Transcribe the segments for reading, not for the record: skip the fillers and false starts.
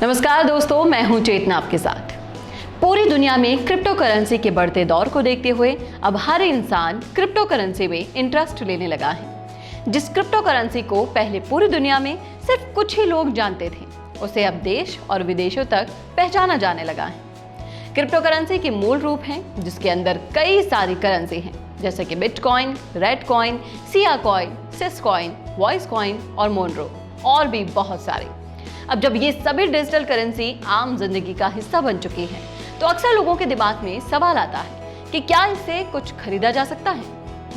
नमस्कार दोस्तों, मैं हूं चेतना आपके साथ। पूरी दुनिया में क्रिप्टो करेंसी के बढ़ते दौर को देखते हुए अब हर इंसान क्रिप्टो करेंसी में इंटरेस्ट लेने लगा है। जिस क्रिप्टो करेंसी को पहले पूरी दुनिया में सिर्फ कुछ ही लोग जानते थे, उसे अब देश और विदेशों तक पहचाना जाने लगा है। क्रिप्टो करेंसी के मूल रूप हैं, जिसके अंदर कई सारी करेंसी हैं, जैसे कि bitcoin, red coin, Sia coin, Sys coin, voice coin और मोनरो, और भी बहुत सारे। अब जब ये सभी डिजिटल करेंसी आम जिंदगी का हिस्सा बन चुकी है, तो अक्सर लोगों के दिमाग में सवाल आता है कि क्या इससे कुछ खरीदा जा सकता है।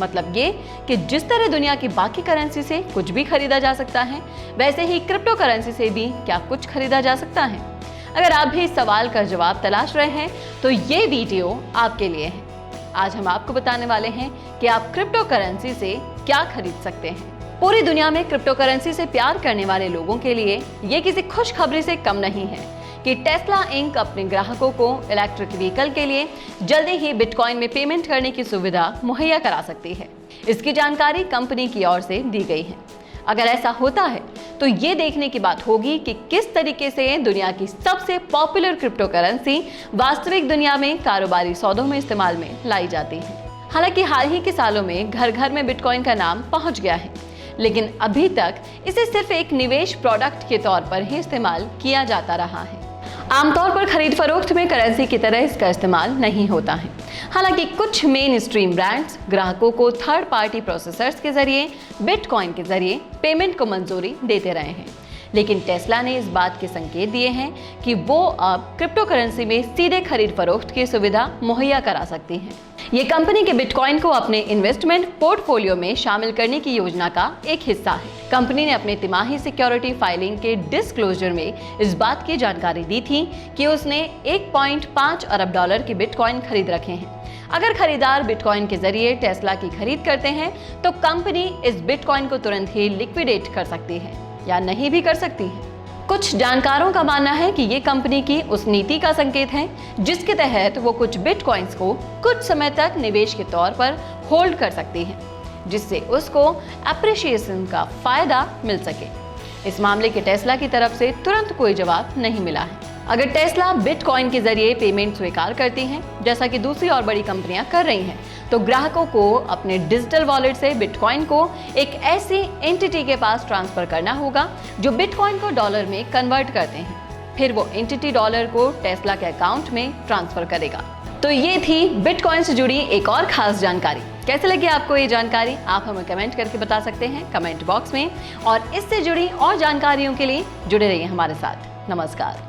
मतलब ये कि जिस तरह दुनिया की बाकी करेंसी से कुछ भी खरीदा जा सकता है, वैसे ही क्रिप्टो करेंसी से भी क्या कुछ खरीदा जा सकता है। अगर आप भी इस सवाल का जवाब तलाश रहे हैं तो ये वीडियो आपके लिए है। आज हम आपको बताने वाले हैं कि आप क्रिप्टो करेंसी से क्या खरीद सकते हैं। पूरी दुनिया में क्रिप्टो करेंसी से प्यार करने वाले लोगों के लिए ये किसी खुशखबरी से कम नहीं है कि टेस्ला इंक अपने ग्राहकों को इलेक्ट्रिक व्हीकल के लिए जल्दी ही बिटकॉइन में पेमेंट करने की सुविधा मुहैया करा सकती है। इसकी जानकारी कंपनी की ओर से दी गई है। अगर ऐसा होता है तो ये देखने की बात होगी कि किस तरीके से दुनिया की सबसे पॉपुलर क्रिप्टो करेंसी वास्तविक दुनिया में कारोबारी सौदों में इस्तेमाल में लाई जाती है। हालांकि हाल ही के सालों में घर घर में बिटकॉइन का नाम पहुंच गया है, लेकिन अभी तक इसे सिर्फ एक निवेश प्रोडक्ट के तौर पर ही इस्तेमाल किया जाता रहा है। आमतौर पर खरीद फरोख्त में करेंसी की तरह इसका इस्तेमाल नहीं होता है। हालांकि कुछ मेन स्ट्रीम ब्रांड्स ग्राहकों को थर्ड पार्टी प्रोसेसर्स के जरिए बिटकॉइन के जरिए पेमेंट को मंजूरी देते रहे हैं, लेकिन टेस्ला ने इस बात के संकेत दिए हैं कि वो अब क्रिप्टो करेंसी में सीधे खरीद फरोख्त की सुविधा मुहैया करा सकती है। ये कंपनी के बिटकॉइन को अपने इन्वेस्टमेंट पोर्टफोलियो में शामिल करने की योजना का एक हिस्सा है। कंपनी ने अपने तिमाही सिक्योरिटी फाइलिंग के डिस्क्लोजर में इस बात की जानकारी दी थी कि उसने 1.5 अरब डॉलर के बिटकॉइन खरीद रखे हैं। अगर खरीदार बिटकॉइन के जरिए टेस्ला की खरीद करते हैं तो कंपनी इस बिटकॉइन को तुरंत ही लिक्विडेट कर सकती है या नहीं भी कर सकती है। कुछ जानकारों का मानना है कि ये कंपनी की उस नीति का संकेत है जिसके तहत वो कुछ बिटकॉइंस को कुछ समय तक निवेश के तौर पर होल्ड कर सकती है, जिससे उसको एप्रिशिएशन का फायदा मिल सके। इस मामले के टेस्ला की तरफ से तुरंत कोई जवाब नहीं मिला है। अगर टेस्ला बिटकॉइन के जरिए पेमेंट स्वीकार करती है, जैसा कि दूसरी और बड़ी कंपनियां कर रही हैं, तो ग्राहकों को अपने डिजिटल वॉलेट से बिटकॉइन को एक ऐसी एंटिटी के पास ट्रांसफर करना होगा जो बिटकॉइन को डॉलर में कन्वर्ट करते हैं। फिर वो एंटिटी डॉलर को टेस्ला के अकाउंट में ट्रांसफर करेगा। तो ये थी बिटकॉइन से जुड़ी एक और खास जानकारी। कैसे लगी आपको ये जानकारी? आप हमें कमेंट करके बता सकते हैं कमेंट बॉक्स में। और इससे जुड़ी और जानकारियों के लिए जुड़े रहिए हमारे साथ। नमस्कार।